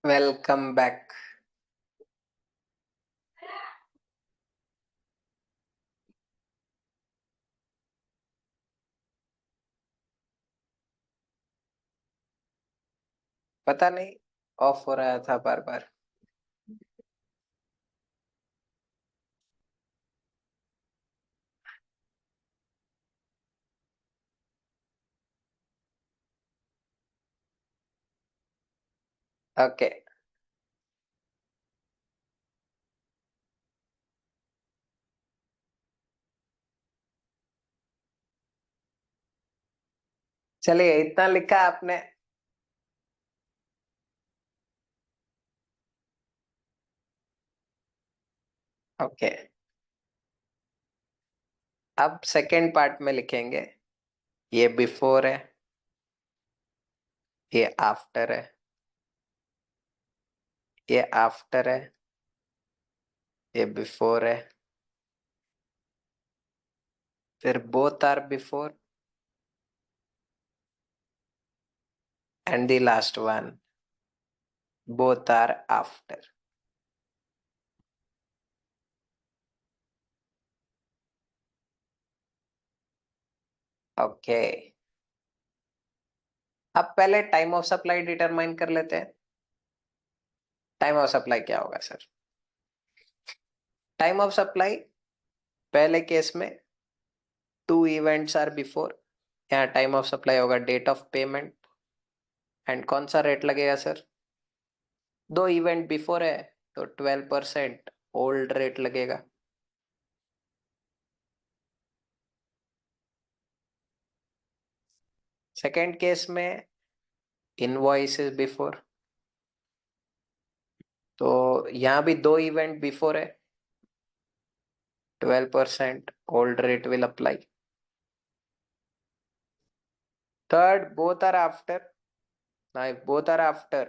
Welcome back. पता नहीं of हो रहा था बार बार। ओके, चलिए इतना लिखा आपने। ओके, अब सेकेंड पार्ट में लिखेंगे। ये बिफोर है, ये आफ्टर है, ये आफ्टर है, ये बिफोर है, फिर both are before and the last one both are after. Okay, अब पहले टाइम ऑफ सप्लाई डिटरमाइन कर लेते हैं। टाइम ऑफ सप्लाई क्या होगा सर? टाइम ऑफ सप्लाई पहले केस में टू इवेंट्स आर बिफोर, यहाँ टाइम ऑफ सप्लाई होगा डेट ऑफ पेमेंट। एंड कौन सा रेट लगेगा सर? दो इवेंट बिफोर है तो 12% ओल्ड रेट लगेगा। सेकेंड केस में इनवॉइस इज बिफोर, तो यहां भी दो इवेंट बिफोर है, 12% old rate will apply. Third both are after, ना बोथ आर आफ्टर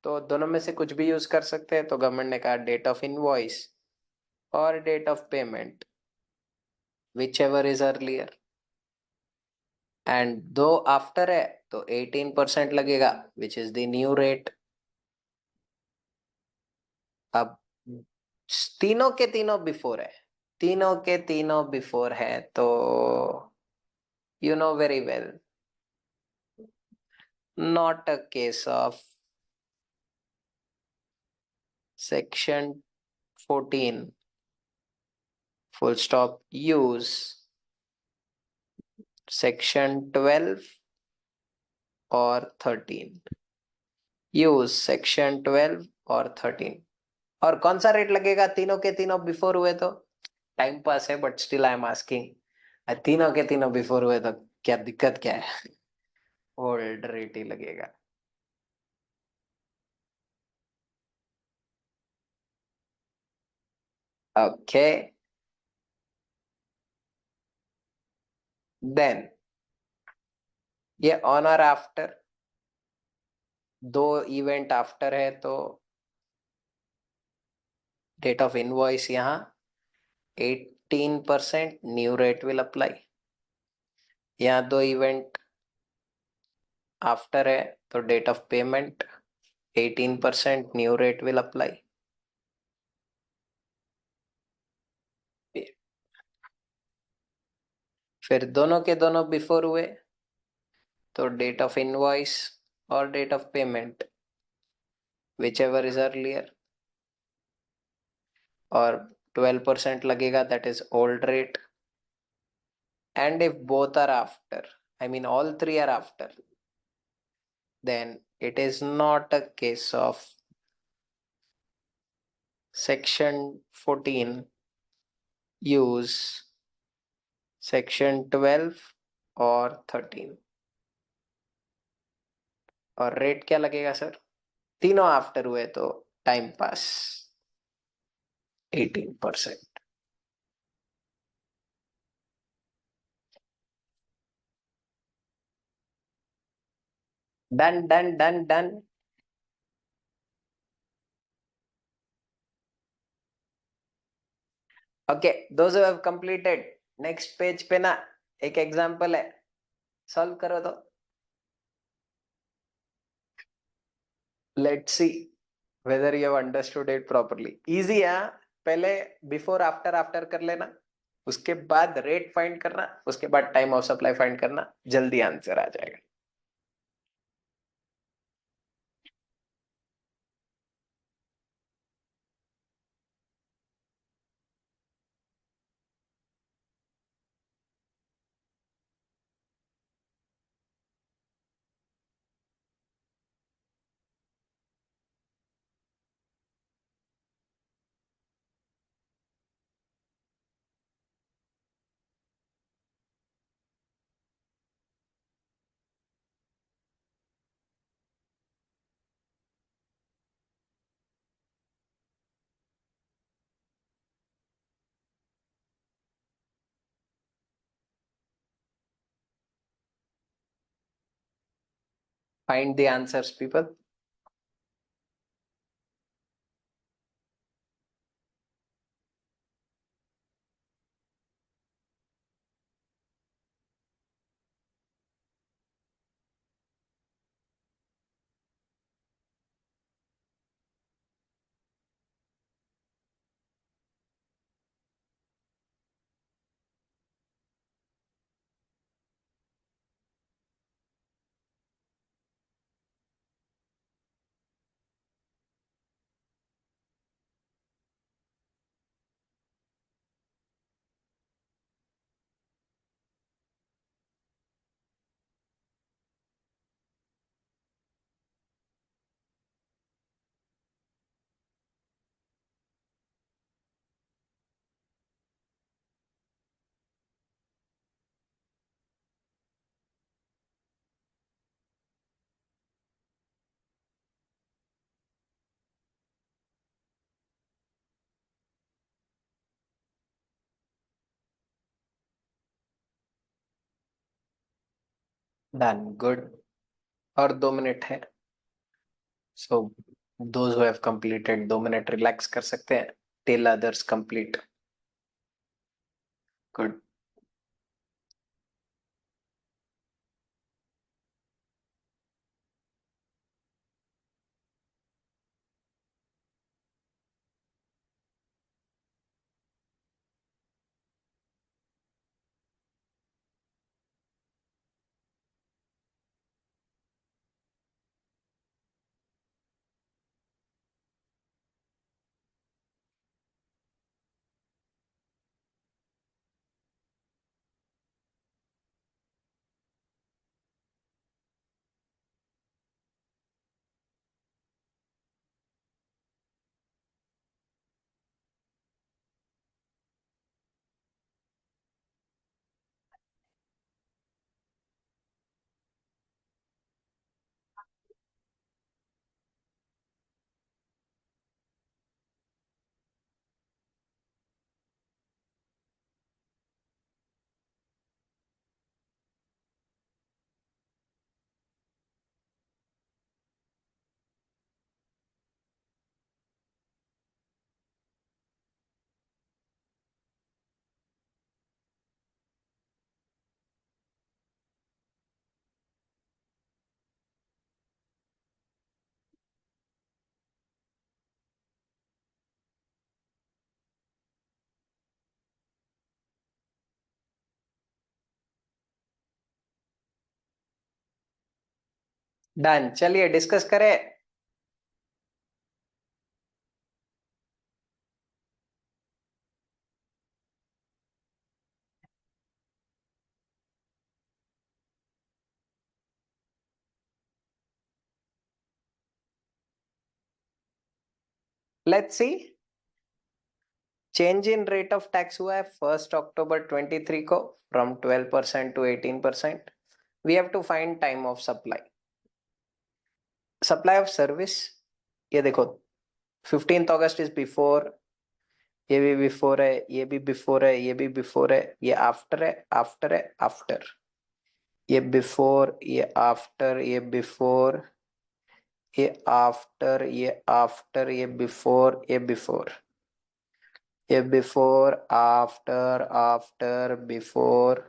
तो दोनों में से कुछ भी यूज कर सकते हैं, तो गवर्नमेंट ने कहा डेट ऑफ इनवॉइस और date of payment which ever is earlier. And दो आफ्टर है तो 18% लगेगा which is the new rate. अब तीनों के तीनों बिफोर है, तीनों के तीनों बिफोर है, तो you know very well not a case of section 14 full stop use section 12 और 13, यूज सेक्शन 12 और 13। और कौन सा रेट लगेगा तीनों के तीनों बिफोर हुए तो? टाइम पास है but still I am asking, तीनों के तीनों बिफोर हुए तो क्या दिक्कत क्या है? ओल्ड रेट ही लगेगा। ओके, देन ये ऑन और आफ्टर, दो इवेंट आफ्टर है तो डेट ऑफ इनवॉइस यहाँ 18% न्यू रेट विल अप्लाई। यहाँ दो इवेंट आफ्टर है तो date of payment 18% new rate will apply. फिर दोनों के दोनों बिफोर हुए तो डेट ऑफ इनवॉइस और date of payment which ever is earlier, और 12% लगेगा that is old rate. And if both are after, I mean all three are after, then it is not a case of section 14 use section 12 और 13। और rate क्या लगेगा sir? तीनों after हुए तो time pass 18%। Done done done done. Okay, those who have completed, next page पे ना एक एग्जांपल है, सॉल्व करो तो let's see. whether you have understood it properly. Easy है, पहले बिफोर आफ्टर आफ्टर कर लेना, उसके बाद रेट फाइंड करना, उसके बाद टाइम ऑफ सप्लाई फाइंड करना, जल्दी आंसर आ जाएगा. Find the answers, people. Done. Good. और 2 मिनट है. So those who have completed 2 minute relax कर सकते हैं. Till others complete. Good. Done. चलिए डिस्कस करें. Let's see. Change in rate of tax हुआ है 1 अक्टूबर 23 को, from 12% to 18%. We have to find time of supply. Supply of service, ये देखो 15 अगस्त इज बिफोर, ये भी बिफोर है, ये भी बिफोर है, ये भी बिफोर है, ये आफ्टर है, आफ्टर है, आफ्टर. ये बिफोर, ये आफ्टर, ये बिफोर, ये आफ्टर, ये आफ्टर, ये बिफोर, ये बिफोर, ये before, after, after, before,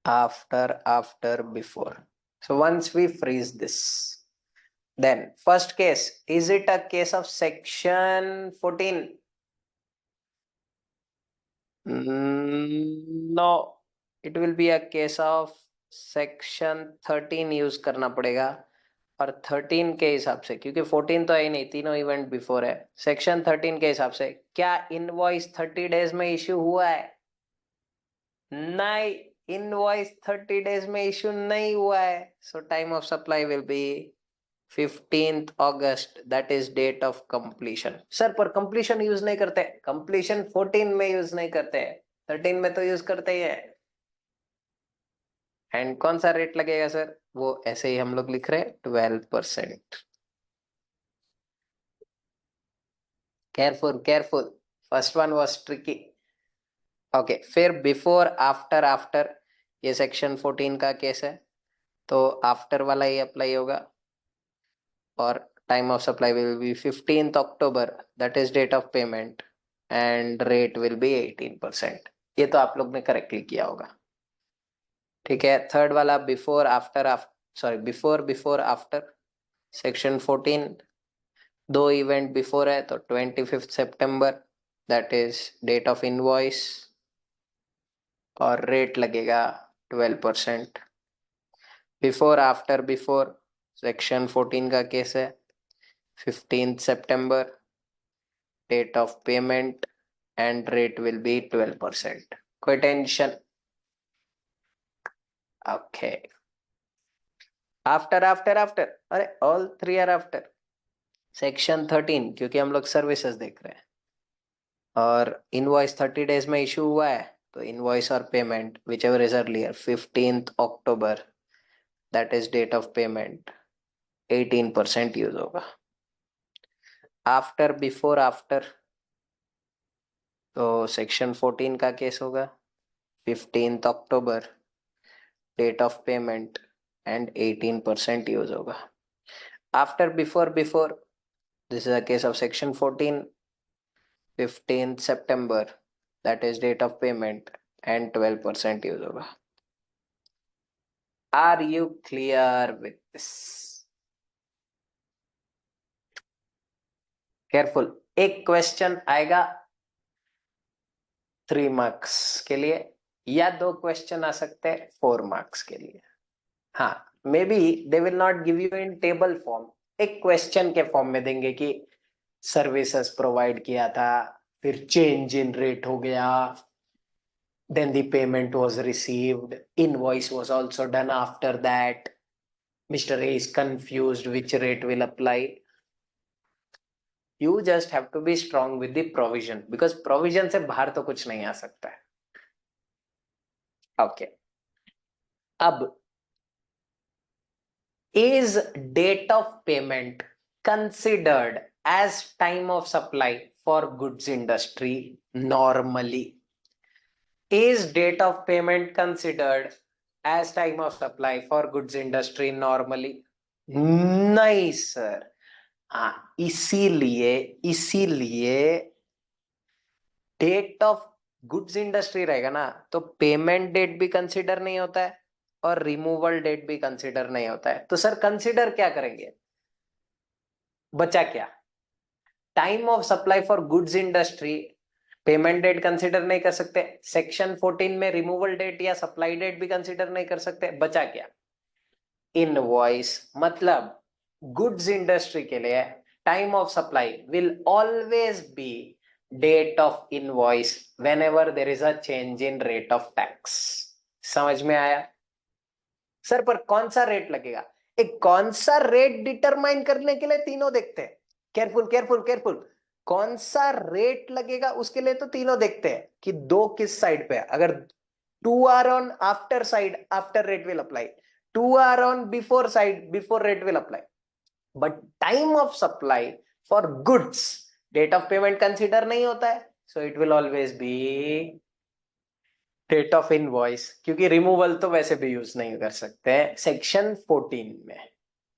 after, before. So once we freeze this, Then first case, is it a case of section 14? No, it will be a case of section 13 use करना पड़ेगा। और 13 के हिसाब से, क्योंकि 14 तो है ही नहीं, तीनों इवेंट बिफोर है, सेक्शन 13 के हिसाब से क्या इनवॉइस 30 डेज में इश्यू हुआ है? नहीं, इनवॉइस 30 डेज में इश्यू नहीं हुआ है। सो time of supply will be 15th August, that is date of completion. Sir पर completion यूज नहीं करते, completion 14 में यूज नहीं करते, 13 में तो यूज करते ही है। एंड कौन सा रेट लगेगा सर? वो ऐसे ही हम लोग लिख रहे हैं 12%। Careful careful, first one was tricky. Okay, फिर बिफोर आफ्टर आफ्टर, ये सेक्शन 14 का केस है, तो आफ्टर वाला ही अप्लाई होगा। और time of supply will be 15th October, that is date of payment, and rate will be 18%। ये तो आप लोग ने करेक्टली किया होगा। ठीक है, थर्ड वाला before after sorry before before after, section 14, दो इवेंट बिफोर है तो 25th September, that is date of invoice, और रेट लगेगा 12%। बिफोर आफ्टर बिफोर, सेक्शन 14 का केस है, 15th September, date of payment, and rate will be 12%। कोई tension? Okay, after after after, अरे all three are after. Section 13, क्योंकि हम लोग services देख रहे हैं, और इनवॉइस 30 डेज में इशू हुआ है, तो इनवॉइस और payment which ever is earlier, 15th October, that is date of payment, 18% use होगा। आफ्टर बिफोर आफ्टर, तो सेक्शन 14 का केस होगा, 15th October, date of payment, and 18% use होगा। After before before, this is a case of section 14, 15th September, that is date of payment, and 12% use होगा। Are you clear with this? Careful, एक question आएगा 3 marks के लिए, या दो question आ सकते हैं 4 मार्क्स के लिए। हाँ, may be they will not give you in table form, एक क्वेश्चन के फॉर्म में देंगे कि सर्विसेज प्रोवाइड किया था, फिर चेंज इन रेट हो गया, then the payment was received, invoice was also done after that, Mr. A is confused which rate will apply. You just have to be strong with the provision, because provision से बाहर तो कुछ नहीं आ सकता है। Okay, अब is date of payment considered as time of supply for goods industry normally? Is date of payment considered as time of supply for goods industry normally? नहीं sir. हाँ, इसीलिए डेट ऑफ गुड्स इंडस्ट्री रहेगा ना, तो payment date भी consider नहीं होता है और रिमूवल डेट भी कंसिडर नहीं होता है। तो सर कंसिडर क्या करेंगे? बचा क्या? Time of supply for goods industry, payment date consider नहीं कर सकते, सेक्शन 14 में रिमूवल डेट या सप्लाई डेट भी कंसिडर नहीं कर सकते, बचा क्या? इनवॉइस। मतलब गुड्स इंडस्ट्री के लिए time of supply will always be date of invoice whenever there is a change in rate of tax. समझ में आया? सर पर कौन सा रेट लगेगा? एक कौन सा रेट डिटरमाइन करने के लिए तीनों देखते हैं। केयरफुल केयरफुल केयरफुल, कौन सा रेट लगेगा उसके लिए तो तीनों देखते हैं कि दो किस साइड पे है। अगर 2 are on after side, after rate will apply, 2 are on before side, before rate will apply. But time of supply for goods, date of payment consider नहीं होता है, so it will always be date of invoice, क्योंकि removal तो वैसे भी use नहीं कर सकते हैं सेक्शन 14 में।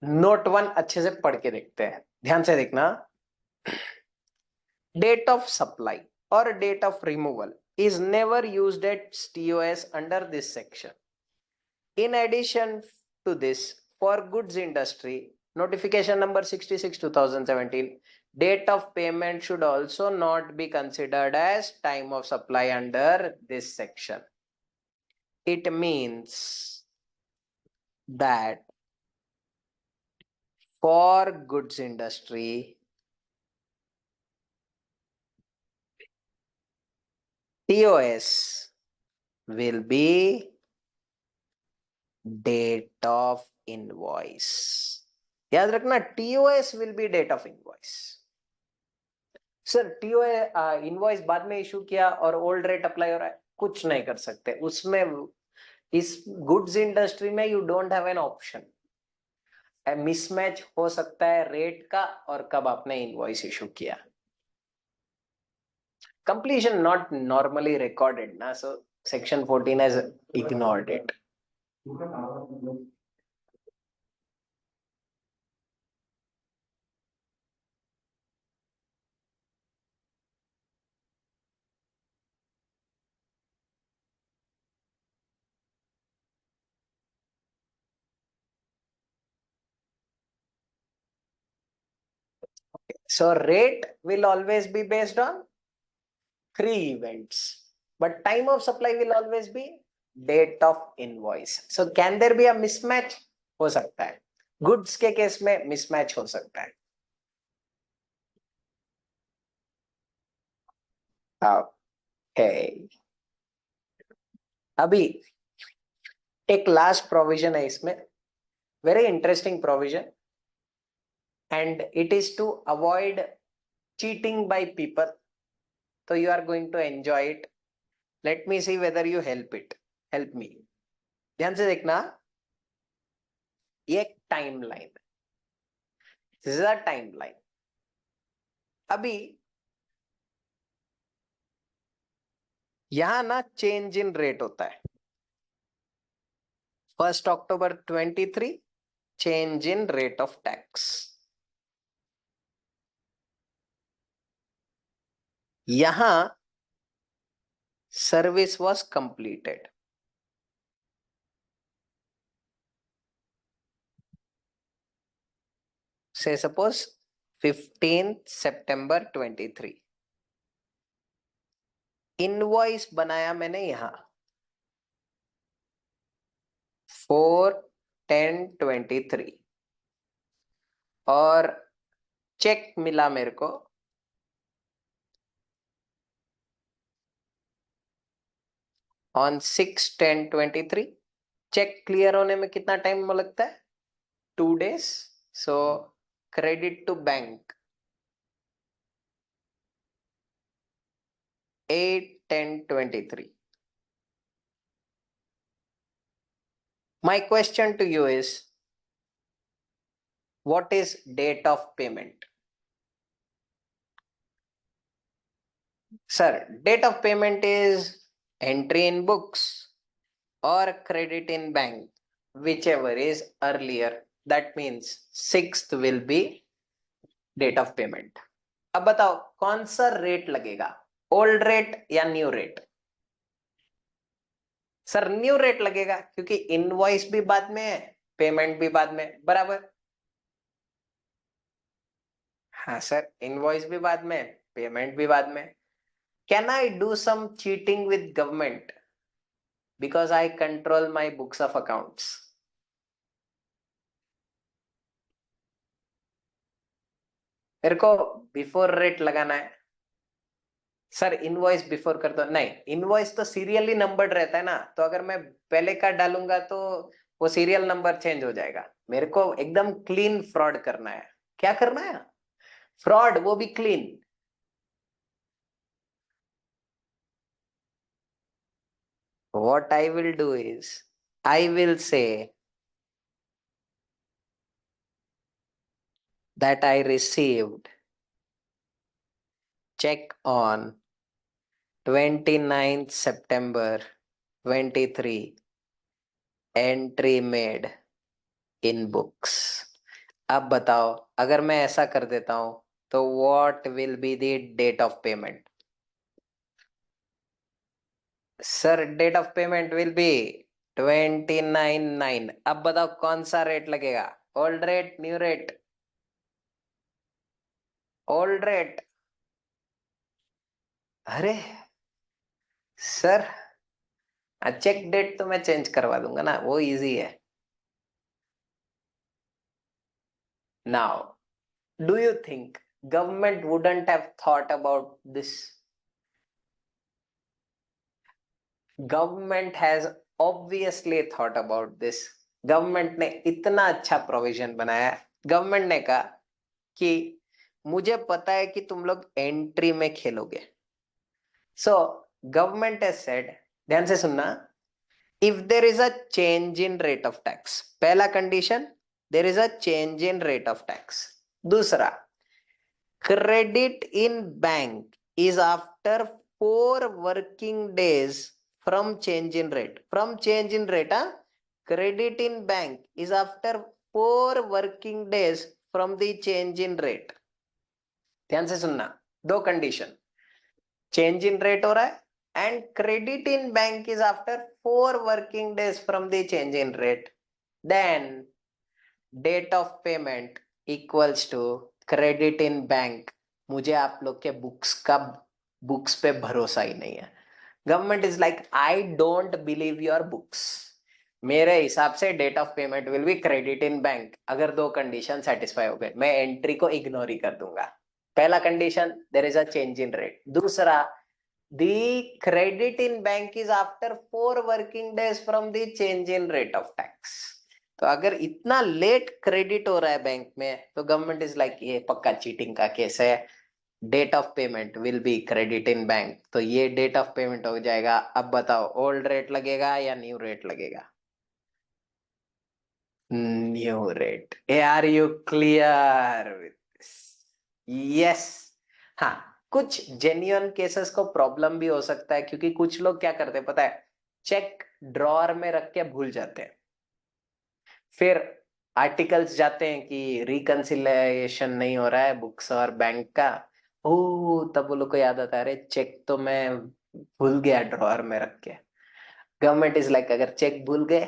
नोट 1 अच्छे से पढ़ के देखते हैं, ध्यान से देखना। डेट ऑफ सप्लाई और date of removal is never used at TOS under this section. In addition to this, for goods industry, notification number 66/2017. Date of payment should also not be considered as time of supply under this section. It means that for goods industry, TOS will be date of invoice. याद रखना, TOS will be date of invoice. Sir TOS invoice बाद में issue किया और old rate apply हो रहा है, कुछ नहीं कर सकते उसमें. इस गुड्स इंडस्ट्री में you don't have an option. Mismatch हो सकता है रेट का और कब आपने इनवॉइस इशू किया. Completion not normally recorded na, so section 14 has ignored it. So rate will always be based on 3 events, but time of supply will always be date of invoice. So can there be a mismatch? हो सकता है. Goods के case में mismatch हो सकता है. Okay. अभी एक लास्ट प्रोविजन है इसमें, very interesting provision, and it is to avoid cheating by people. So you are going to enjoy it. Let me see whether you help me. ध्यान से देखना, ये एक timeline. This is a timeline. अभी यहां ना चेंज इन रेट होता है. 1 October 23 change in rate of tax. यहां सर्विस वॉज कंप्लीटेड. से सपोज 15th September 23. इनवॉइस बनाया मैंने यहां 4/10/23 और चेक मिला मेरे को ऑन 6/10/23. चेक क्लियर होने में कितना टाइम लगता है? 2 days. So credit to bank 8/10/23. My question to you is, what is date of payment? Sir, date of payment is entry in books or credit in bank, whichever is earlier. That means 6th will be date of payment. अब बताओ कौन सा rate लगेगा, old rate या new rate? Sir new rate लगेगा, क्योंकि invoice भी बाद में है, पेमेंट भी बाद में, बराबर? हाँ सर, इनवॉइस भी बाद में, पेमेंट भी बाद में. Can I do some cheating with government because I control my books of accounts? मेरे को बिफोर रेट लगाना है. सर इनवॉइस बिफोर कर दो. नहीं, इनवॉइस तो सीरियली नंबर्ड रहता है ना, तो अगर मैं पहले का डालूंगा तो वो सीरियल नंबर चेंज हो जाएगा. मेरे को एकदम क्लीन फ्रॉड करना है. क्या करना है? फ्रॉड, वो भी clean. What I will do is, I will say that I received check on 29th September 23, entry made in books. अब बताओ, अगर मैं ऐसा कर देता हूं तो what will be the date of payment? Sir date of payment will be 29/9. अब बताओ कौन सा रेट लगेगा, old rate, new rate, old rate. अरे सर, चेक डेट तो मैं चेंज करवा दूंगा ना, वो इजी है। Now do you think government wouldn't have thought about this? Government has obviously thought about this. Government ने इतना अच्छा प्रोविजन बनाया। गवर्नमेंट ने कहा कि मुझे पता है कि तुम लोग एंट्री में खेलोगे, सो गवर्नमेंट हैज सेड, ध्यान से सुनना, if there is a change in rate of tax, पहला condition, there is a change in rate of tax. दूसरा, credit in bank is after 4 working days from change in rate. From change in rate, credit in bank is after 4 working days from the change in rate. ध्यान से सुनना, दो condition, change in rate हो रहा है and credit in bank is after 4 working days from the change in rate, then date of payment equals to credit in bank. मुझे आप लोग के बुक्स पे भरोसा ही नहीं है। Government is like, I don't believe your books. मेरे हिसाब से date of payment will be credit in bank. अगर दो कंडीशन सेटिस्फाई हो गए, मैं एंट्री को इग्नोर ही कर दूंगा। पहला condition, there is a change in rate. दूसरा, the credit in bank is after 4 working days from the change in rate of tax. तो अगर इतना लेट क्रेडिट हो रहा है बैंक में, तो गवर्नमेंट इज लाइक, ये पक्का चीटिंग का केस है, date of payment will be credit in bank. तो ये डेट ऑफ पेमेंट हो जाएगा। अब बताओ, ओल्ड रेट लगेगा या न्यू रेट लगेगा? New rate. Are you clear with this? Yes. हाँ, कुछ जेन्युइन केसेस को प्रॉब्लम भी हो सकता है, क्योंकि कुछ लोग क्या करते हैं पता है, चेक ड्रॉअर में रख के भूल जाते हैं, फिर आर्टिकल्स जाते हैं कि रिकंसिलिएशन नहीं हो रहा है बुक्स और बैंक का। ओ, तब वो लोग को याद आता है, अरे चेक तो मैं भूल गया ड्रॉअर में रख के। गवर्नमेंट इज लाइक, अगर चेक भूल गए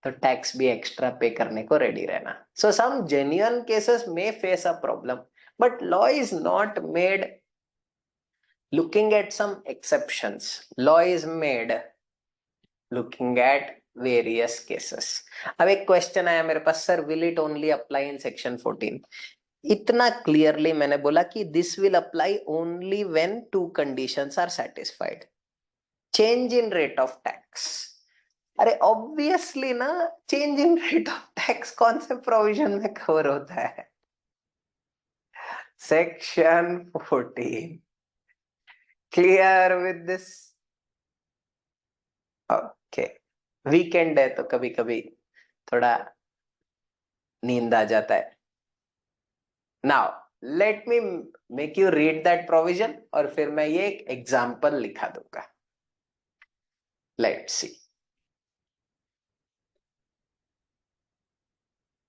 तो टैक्स भी एक्स्ट्रा पे करने को रेडी रहना। So some genuine cases may face a problem, but law is not made looking at some exceptions. Law is made looking at various cases. अब एक क्वेश्चन आया मेरे पास, sir will it only apply in section 14? इतना clearly मैंने बोला कि this will apply only when two conditions are satisfied. Change in rate of tax, अरे ऑब्वियसली ना, change in rate of tax कौन से प्रोविजन में कवर होता है? Section 14। Clear with this? Okay, weekend है तो कभी कभी थोड़ा नींद आ जाता है। Now let me make you read that provision, और फिर मैं ये एक एग्जाम्पल लिखा दूंगा। Let's see.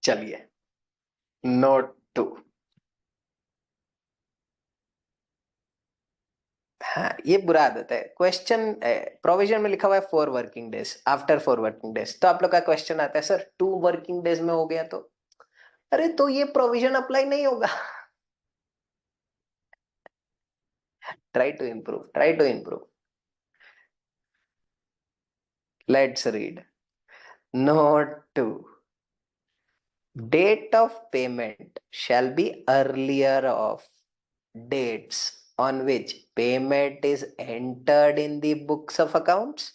चलिए, नोट 2। हाँ, ये बुरा आदत है। क्वेश्चन प्रोविजन में लिखा हुआ है 4 working days, after 4 working days। तो आप लोग का क्वेश्चन आता है, सर 2 working days में हो गया तो? अरे तो ये प्रोविजन अप्लाई नहीं होगा। Try to improve, try to improve. Let's read note 2। Date of payment shall be earlier of dates on which payment is entered in the books of accounts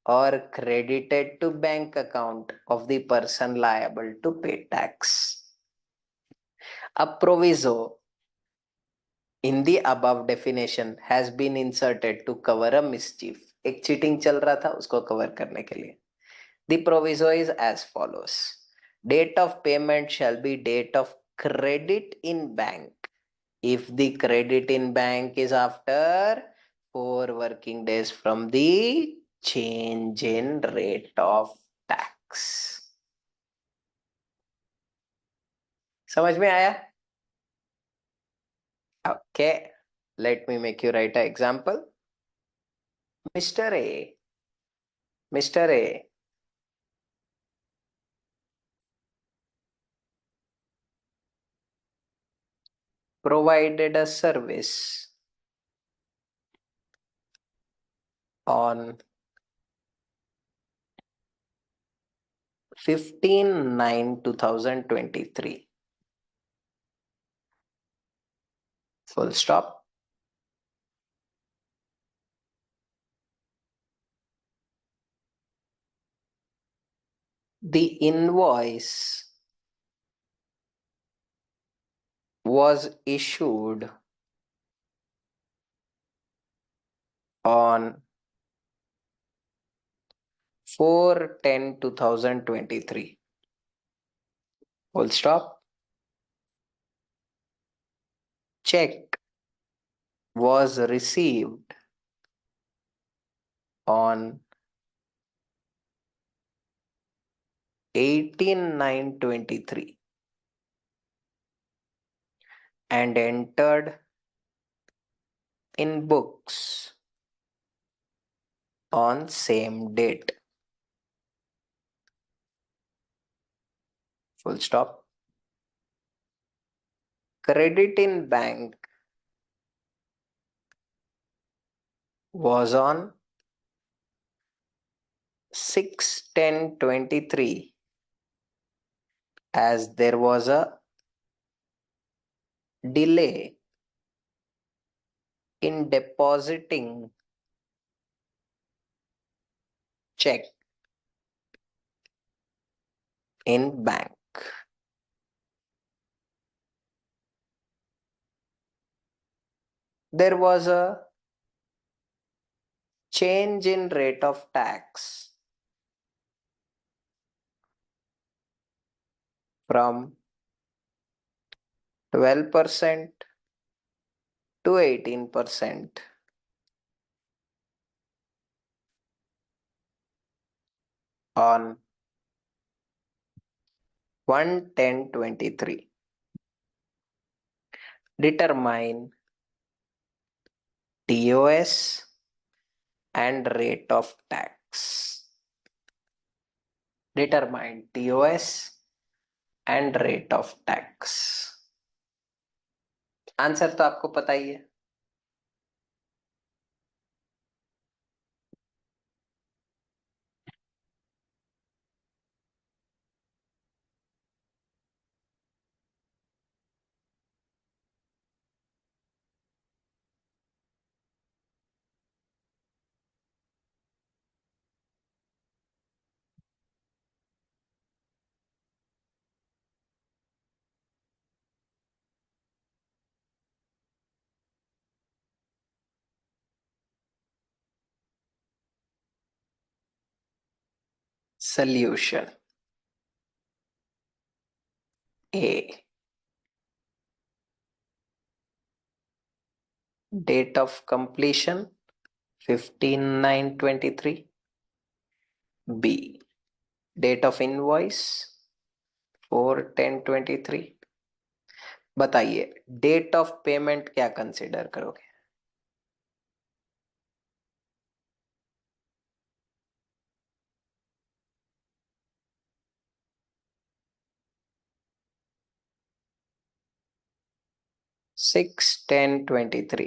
or credited to bank account of the person liable to pay tax. A proviso in the above definition has been inserted to cover a mischief. एक cheating चल रहा था, उसको cover करने के लिए। The proviso is as follows. Date of payment shall be date of credit in bank if the credit in bank is after 4 working days from the change in rate of tax. समझ में आया? Okay, let me make you write an example. Mr. A provided a service on 15/9/2023. Full stop. The invoice was issued on 4/10/2023. Full stop. Check was received on 18/9/23 and entered in books on same date. Full stop. Credit in bank was on 6/10/23 as there was a delay in depositing check in bank. There was a change in rate of tax from 12% to 18% on 1/10/23. Determine TOS and rate of tax. Determine TOS and rate of tax. Answer तो आपको पता ही है. Solution A. Date of completion 15/9/23. B. Date of invoice 4/10/23. बताइए date of payment क्या consider करोगे? Six 10/23.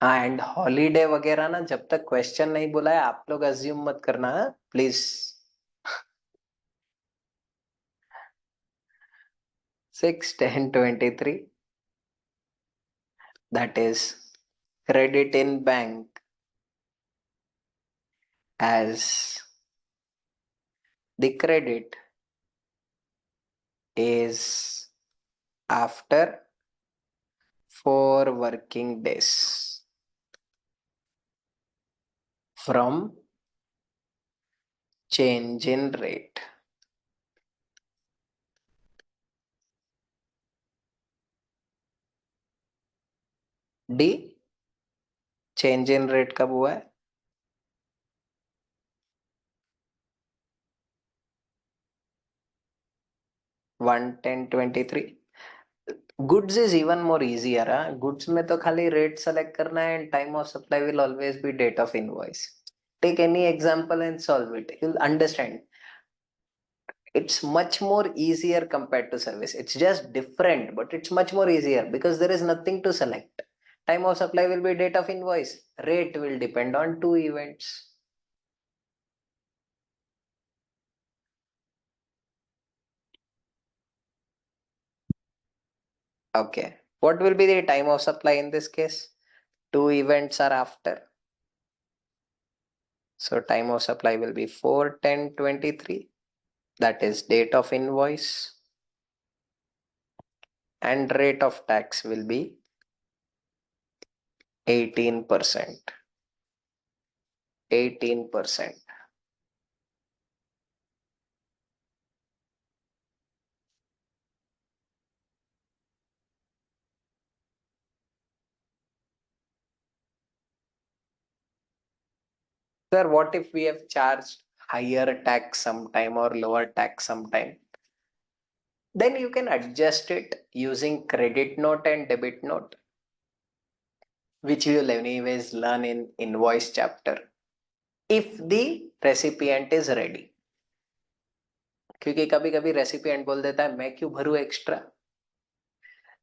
हाँ and holiday वगैरह ना जब तक क्वेश्चन नहीं बोला है आप लोग अज्यूम मत करना please. 6/10/23, that is credit in bank as the credit is after 4 working days from change in rate. D. Change in rate कब हुआ है? 1/10/23. Goods is even more easier. Goods में तो खाली रेट सेलेक्ट करना है and time of supply will always be date of invoice. Take any example and solve it, you'll understand. It's much more easier compared to service. It's just different, but it's much more easier because there is nothing to select. Time of supply will be date of invoice. Rate will depend on two events. Okay, what will be the time of supply in this case? Two events are after, so time of supply will be 4/10/23. That is date of invoice, and rate of tax will be 18%. 18%. Sir, what if we have charged higher tax sometime or lower tax sometime? Then you can adjust it using credit note and debit note, which you will anyways learn in invoice chapter, if the recipient is ready. क्योंकि कभी कभी recipient बोल देता है मैं क्यों भरूं extra,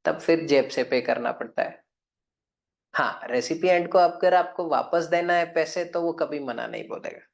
तब फिर जेब से पे करना पड़ता है. हाँ, रेसिपिएंट को अगर आपको वापस देना है पैसे तो वो कभी मना नहीं बोलेगा.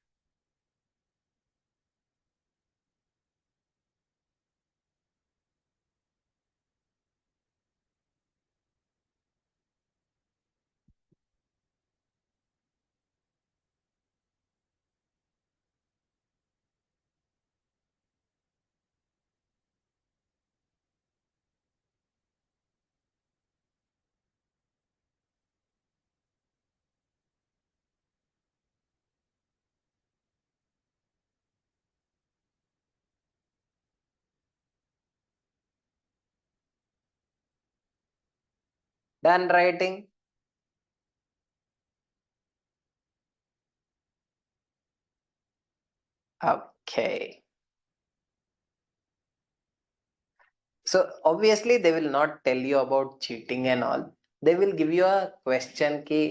Done writing. Okay. So obviously they will not tell you about cheating and all. They will give you a question कि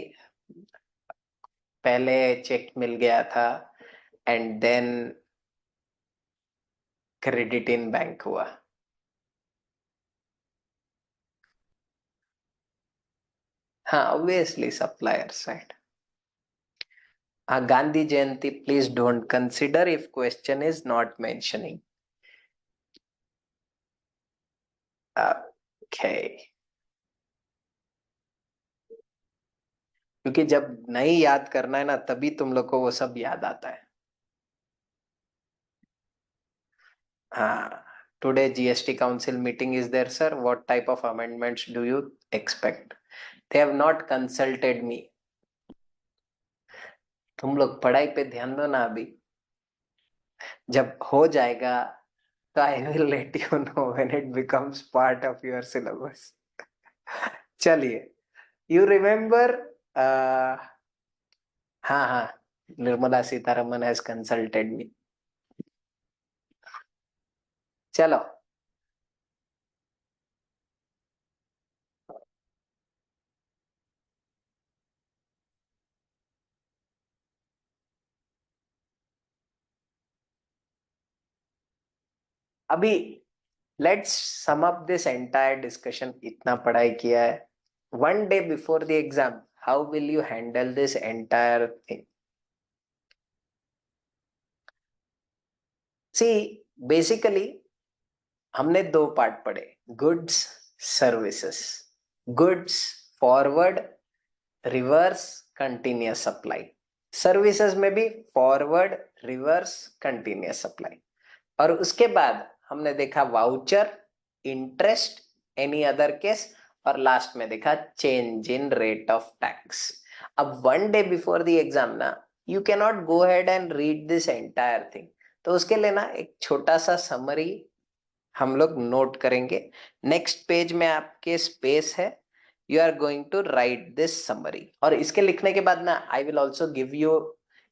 पहले चेक मिल गया था and then credit in bank हुआ. हाँ, obviously supplier side. Gandhi Jayanti, please don't consider if question is not mentioning. Okay. क्योंकि जब नहीं याद करना है ना तभी तुम लोग को वो सब याद आता है. हाँ. Today GST Council meeting is there, sir. What type of amendments do you expect? They have not consulted me. तुम लोग पढ़ाई पे ध्यान दो ना अभी. जब हो जाएगा तो I will let you know when it becomes part of your syllabus. चलिए. You remember? हाँ हाँ. Nirmala Sitharaman has consulted me. चलो. अभी let's sum up this entire discussion. इतना पढ़ाई किया है. One day before the exam, how will you handle this entire thing? See, basically हमने दो पार्ट पढ़े. Goods, services. Goods forward, reverse, continuous supply. Services में भी फॉरवर्ड, रिवर्स, कंटिन्यूअस सप्लाई. और उसके बाद हमने देखा voucher, interest, any other case, और लास्ट में देखा change in rate of tax. अब one day before the exam ना, you can not go head and read this entire thing. तो उसके लिए ना एक छोटा सा समरी हम लोग नोट करेंगे. नेक्स्ट पेज में आपके स्पेस है. You are going to write this summary. और इसके लिखने के बाद ना I will also give you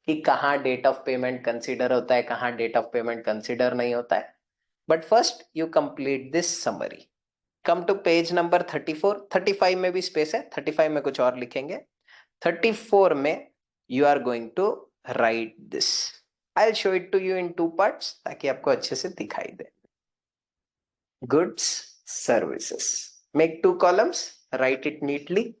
कि कहाँ डेट ऑफ पेमेंट कंसीडर होता है, कहाँ डेट ऑफ पेमेंट कंसीडर नहीं होता है. But first you complete this summary. Come to page number 34। 35 में भी स्पेस है, 35 में कुछ और लिखेंगे। 34 में you are going to write this. I will show it to you in two parts ताकि आपको अच्छे से दिखाई दे। Goods services, make two columns, write it neatly.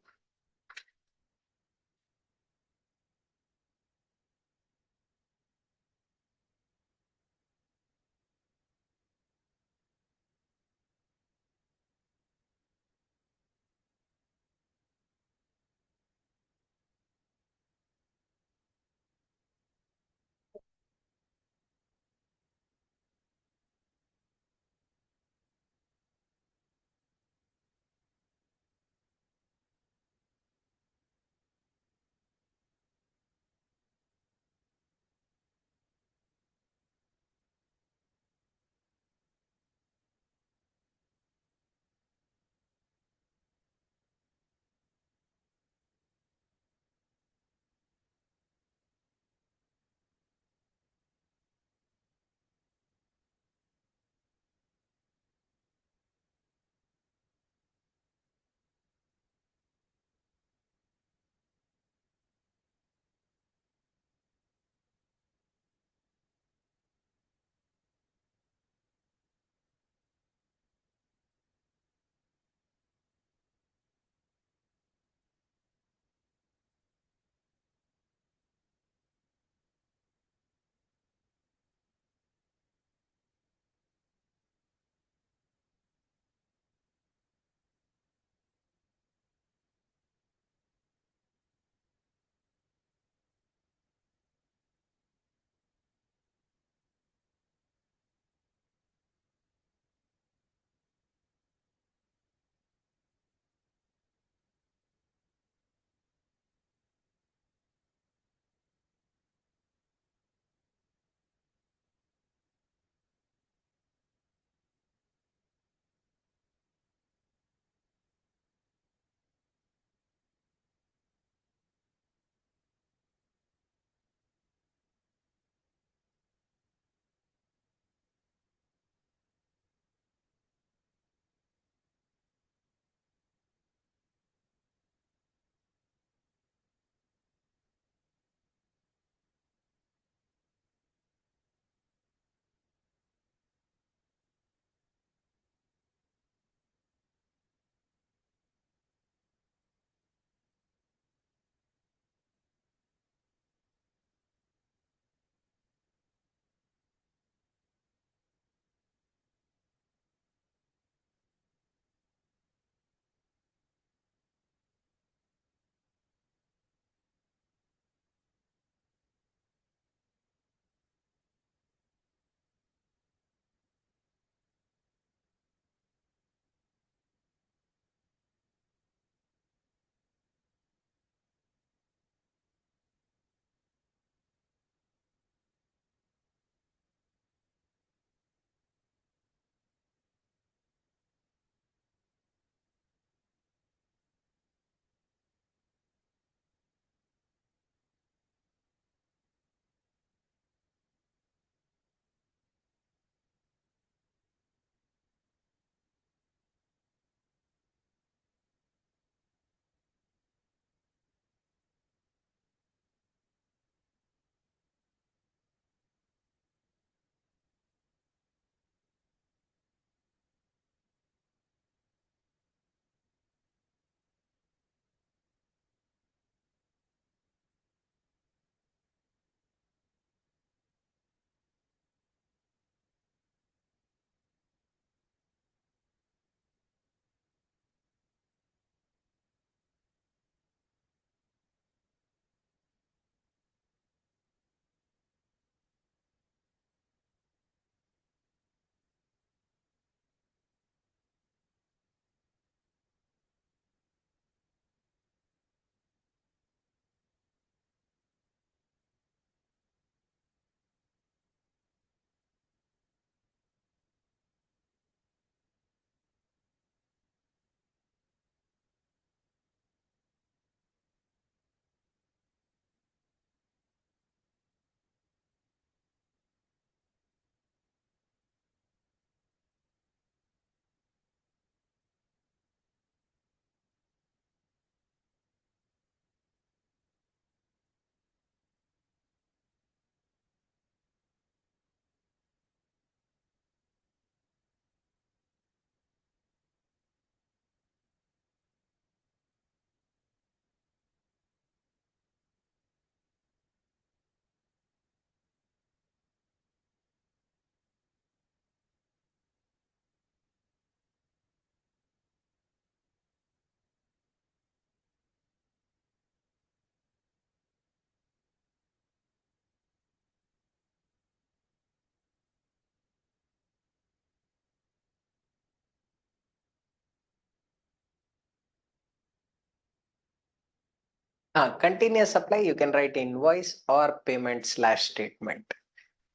Continuous supply, you can write invoice or payment slash statement,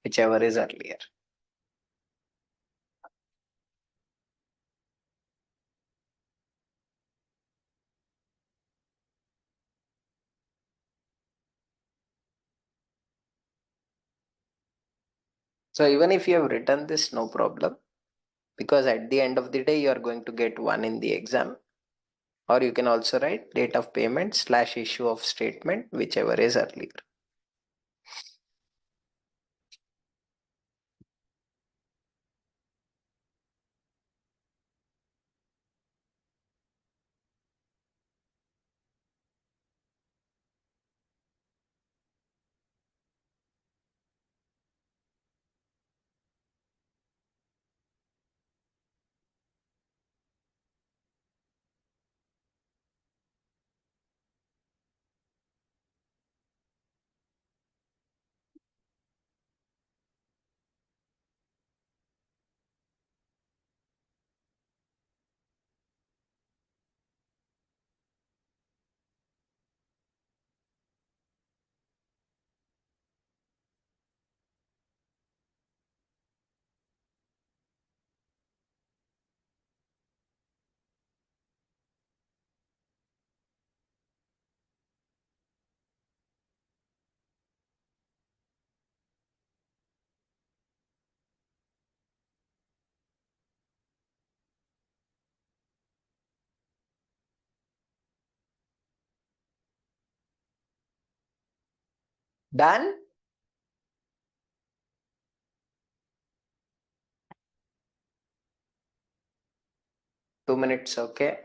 whichever is earlier. So even if you have written this, no problem, because at the end of the day, you are going to get 1 in the exam. Or you can also write date of payment slash issue of statement, whichever is earlier. Done? Two minutes, okay.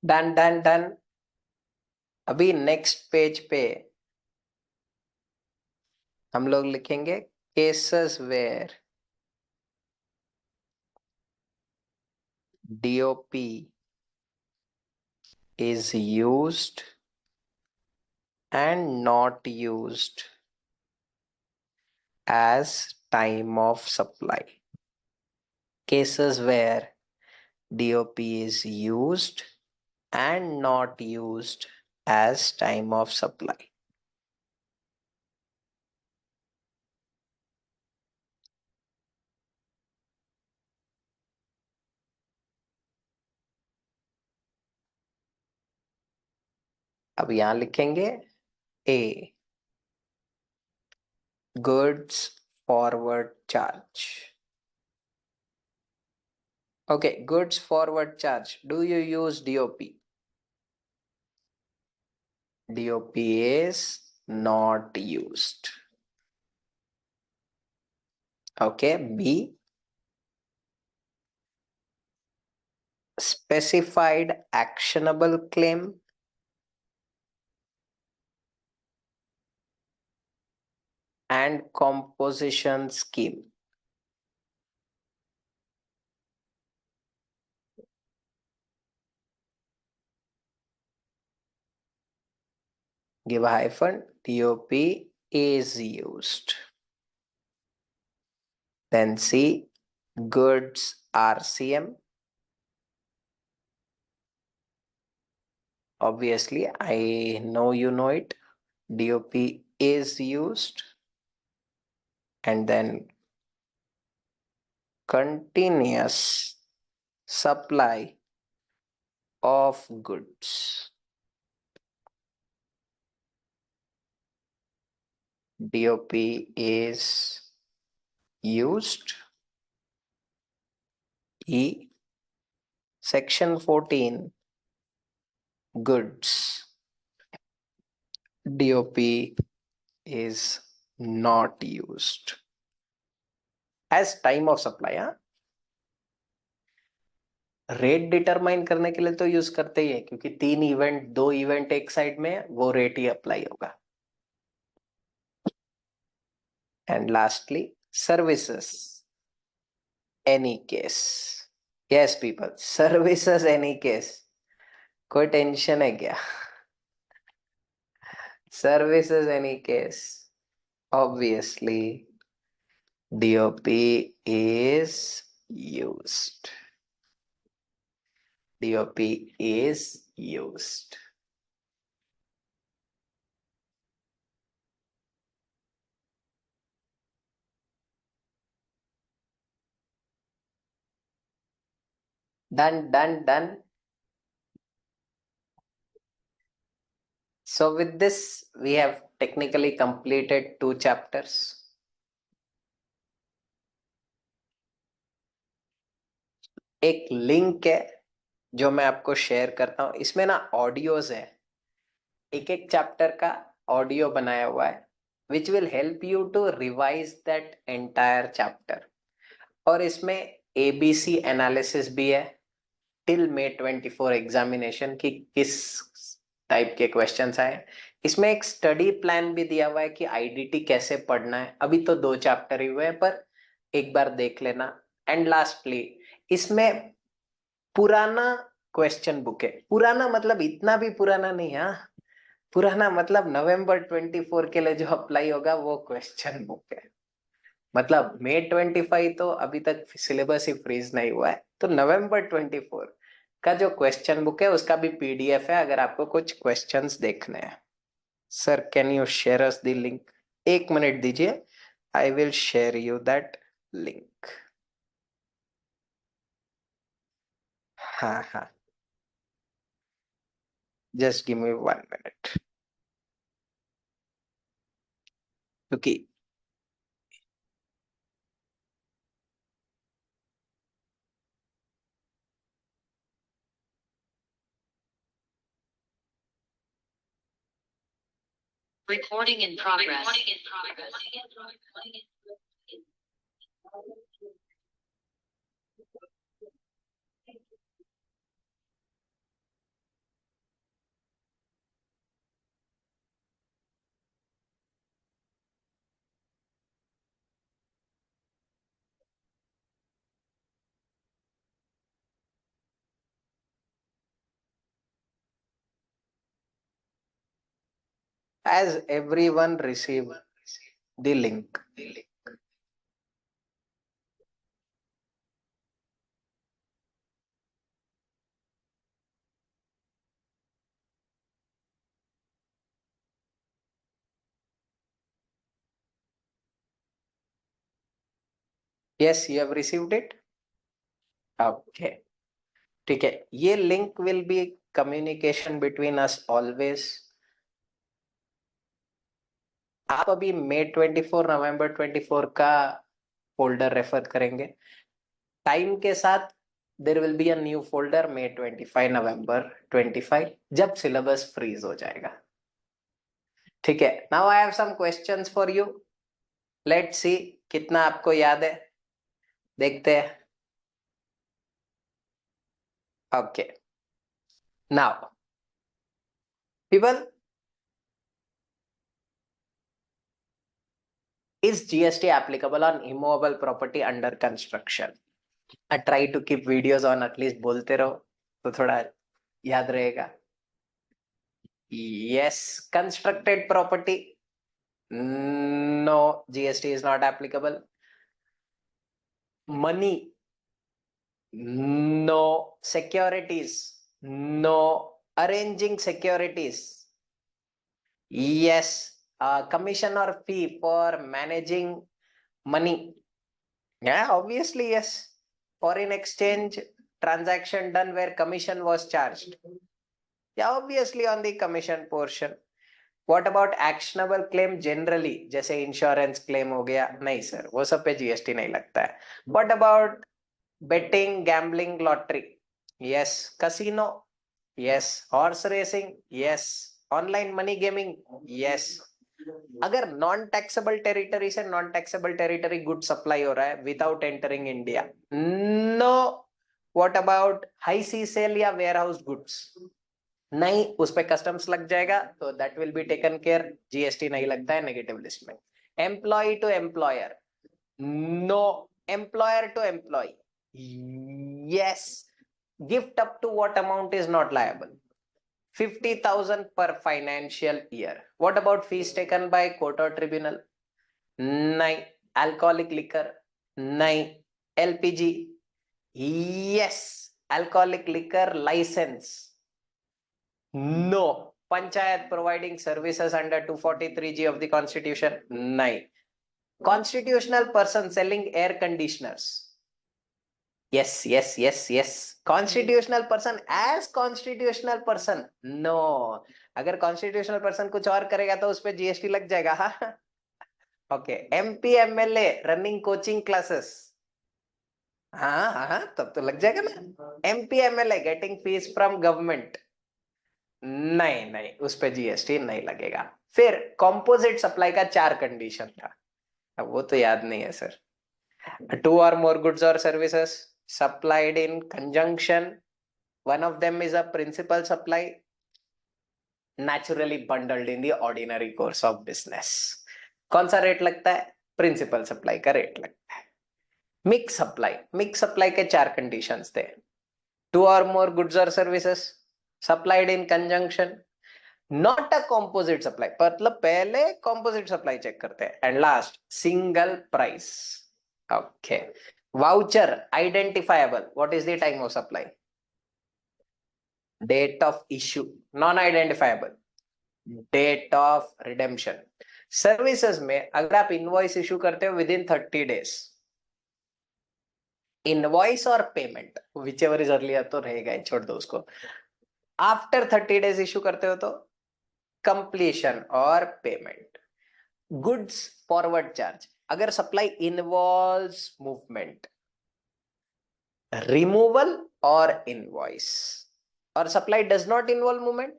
Done done done. अभी next page पे हम लोग लिखेंगे cases where DOP is used and not used as time of supply. Cases where DOP is used and not used as time of supply. अब यहां लिखेंगे A, goods forward charge. Okay, goods forward charge. Do you use DOP? DOP is not used. Okay, B, specified actionable claim and composition scheme. Give a hyphen, DOP is used. Then C, goods RCM. Obviously, I know you know it. DOP is used. and then continuous supply of goods. DOP is used. E. Section 14, goods. DOP is not used as time of supply. Rate determine करने के लिए तो use करते ही है, क्योंकि दो event एक side में, वो रेट ही अप्लाई होगा. And lastly services any case. Yes people, services any case. कोई टेंशन है क्या? Services any case, obviously DOP is used. DOP is used. Done. So with this, we have technically completed 2 chapters. एक link है जो मैं आपको share करता हूं, इसमें ना ऑडियोज है, एक एक चैप्टर का ऑडियो बनाया हुआ है, which will help you to revise that entire chapter. और इसमें ABC एनालिसिस भी है टिल May 24 एग्जामिनेशन की, किस टाइप के क्वेश्चंस आए. इसमें एक स्टडी प्लान भी दिया हुआ है कि IDT कैसे पढ़ना है. अभी तो 2 चैप्टर ही हुए हैं, पर एक बार देख लेना. एंड लास्टली, इसमें पुराना क्वेश्चन बुक है. पुराना मतलब इतना भी पुराना नहीं है, पुराना मतलब November 24 के लिए जो अप्लाई होगा वो क्वेश्चन बुक है. मतलब May 25 तो अभी तक सिलेबस ही फ्रीज नहीं हुआ है, तो November 24 का जो क्वेश्चन बुक है उसका भी PDF है, अगर आपको कुछ क्वेश्चंस देखने हैं. Sir can you share us the link? 1 minute दीजिए, I will share you that link. हाँ, जस्ट गिव मी 1 मिनट, क्योंकि Recording in progress. as everyone receive the link. Yes, you have received it. Okay, ठीक है. ये link will be communication between us always. आप अभी May 24 November 24 का folder refer करेंगे. Time के साथ there will be a new folder May 25 November 25, जब सिलेबस फ्रीज हो जाएगा. ठीक है. Now I have some questions for you. Let's see कितना आपको याद है, देखते हैं. Okay, now people, is GST applicable on immovable property under construction? I try to keep videos on, at least बोलते रहो तो थोड़ा याद रहेगा. Yes, constructed property, no, GST is not applicable. Money, no. Securities, no. Arranging securities, yes. Commission or fee for managing money. Yeah, obviously, yes. Foreign exchange transaction done where commission was charged. Yeah, obviously on the commission portion. What about actionable claim generally, जैसे insurance claim हो गया? नहीं sir, वो सब पे GST नहीं लगता है. What about betting, gambling, lottery? Yes. Casino? Yes. Horse racing? Yes. Online money gaming? Yes. अगर नॉन टैक्सेबल टेरिटरी से non taxable territory good supply हो रहा है without entering India, no. What about high sea sale या warehouse goods? नहीं, उस पे customs लग जाएगा, तो that will be taken care, GST नहीं लगता है नेगेटिव लिस्ट में. Employ to employer? No. Employer to employ? Yes. Gift up to what amount is not liable? 50,000 per financial year. What about fees taken by court or tribunal? नहीं. Alcoholic liquor? नहीं. LPG? Yes. Alcoholic liquor license? No. Panchayat providing services under 243G of the Constitution? नहीं. Constitutional person selling air conditioners? Yes, yes, yes, yes. Constitutional person as constitutional person? No. अगर constitutional person कुछ और करेगा तो उस पे GST लग जाएगा. हाँ. Okay. MP MLA running coaching classes? हाँ हाँ, तब तो लग जाएगा ना. MP MLA getting fees from government? नहीं नहीं, उस पे जीएसटी नहीं लगेगा. फिर कंपोजिट सप्लाई का 4 कंडीशन था, अब वो तो याद नहीं है sir. 2 or more goods or services supplied in conjunction, one of them is a principal supply, naturally bundled in the ordinary course of business. कौन सा रेट लगता है? प्रिंसिपल सप्लाई का रेट लगता है. मिक्स सप्लाई, मिक्स सप्लाई के 4 conditions थे. 2 or more goods or services supplied in conjunction, not a composite supply, मतलब पहले composite supply चेक करते हैं. And last, single price. Okay. Voucher identifiable, what is the time of supply? Date of issue. Non-identifiable, date of redemption. Services में अगर आप invoice issue करते हो with in 30 days, invoice और payment which ever is earlier तो रहेगा ही, छोड़ दो उसको. आफ्टर 30 days इशू करते हो तो कंप्लीशन और पेमेंट. गुड्स फॉरवर्ड चार्ज, अगर सप्लाई इन्वॉल्व्स मूवमेंट, रिमूवल और इनवॉइस, और supply does not involve movement,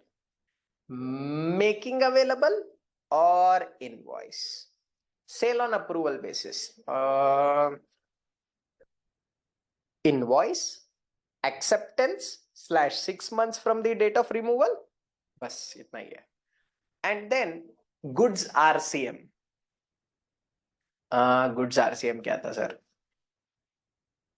making available और invoice. Sale on approval basis, invoice, acceptance / 6 months from the date of removal, बस इतना ही है. And then goods RCM. goods RCM क्या था sir?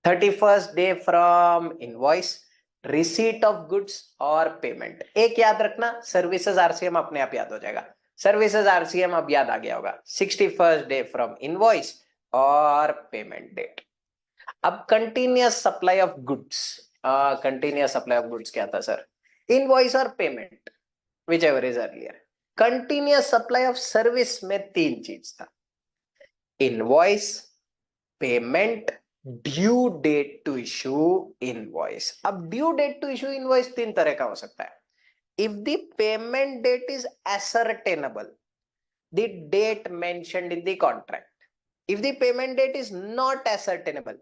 31st day from invoice, receipt of goods और payment. एक याद रखना, सर्विसेज आरसीएम अपने आप याद हो जाएगा. सर्विसेज आरसीएम अब याद आ गया होगा. 61st day फ्रॉम इनवॉइस और पेमेंट डेट. अब continuous supply of goods, continuous supply of goods क्या था सर? इनवॉइस और payment, which ever is earlier. Continuous supply of service में 3 चीज था: invoice, payment, due date to issue invoice. अब due date to issue invoice 3 तरह का हो सकता है. If the payment date is ascertainable, the date mentioned in the contract. If the payment date is not ascertainable,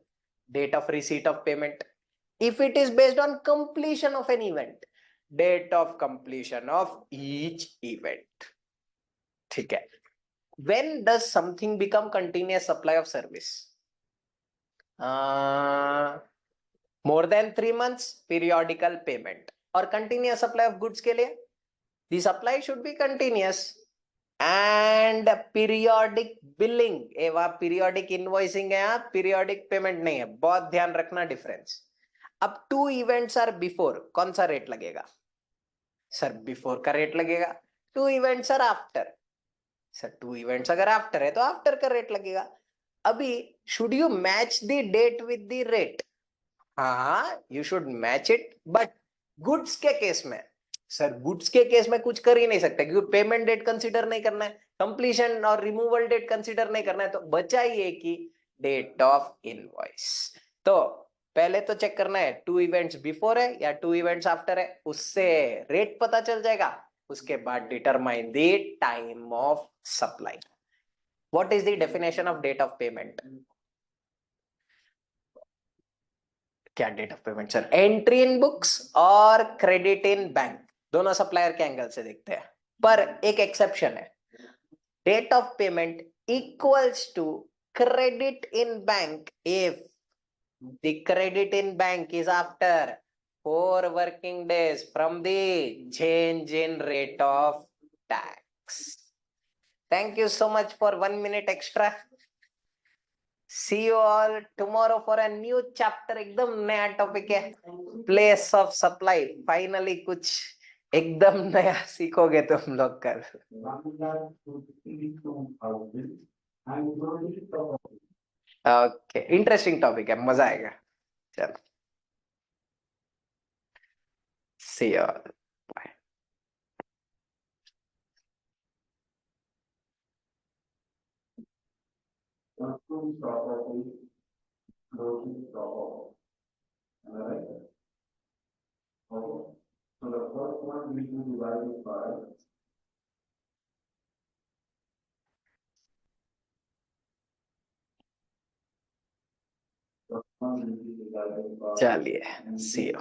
date of receipt of payment. If it is based on completion of an event, date of completion of each event. ठीक है. When does something become continuous supply of service? More than 3 months, periodical payment. और continuous supply of goods के लिए the supply should be continuous and periodic billing. वहां periodic invoicing है, periodic payment नहीं है, बहुत ध्यान रखना डिफरेंस. अब 2 इवेंट्स आर बिफोर, कौन सा रेट लगेगा सर? बिफोर का रेट लगेगा. 2 events are after, sir 2 events अगर आफ्टर है तो आफ्टर का रेट लगेगा. अभी should you match the date with the rate? हाँ, you should match it. But goods के केस में सर गुड्स के केस में कुछ कर ही नहीं सकते क्योंकि पेमेंट डेट कंसीडर नहीं करना है, कंप्लीशन और रिमूवल डेट कंसीडर नहीं करना है, तो बचा ही है कि डेट ऑफ इनवॉइस। तो पहले तो चेक करना है 2 इवेंट्स बिफोर है या 2 इवेंट्स आफ्टर है, उससे रेट पता चल जाएगा। उसके बाद determine the time of supply. What is the definition of date of payment? क्या date of payment sir? Entry in books और क्रेडिट इन बैंक, दोनों सप्लायर के एंगल से देखते हैं, पर एक एक्सेप्शन है। Date of payment equals to credit in bank if the credit in bank is after 4 working days from the change in rate of tax. Thank you so much for 1 minute extra. See you all tomorrow for a new chapter. एकदम नया topic है, place of supply. Finally कुछ एकदम नया सीखोगे तुम लोग कर। ओके, इंटरेस्टिंग टॉपिक है, मजा आएगा। चलो, see you all, bye. So the first one we will divide it by चलिए, सी यू।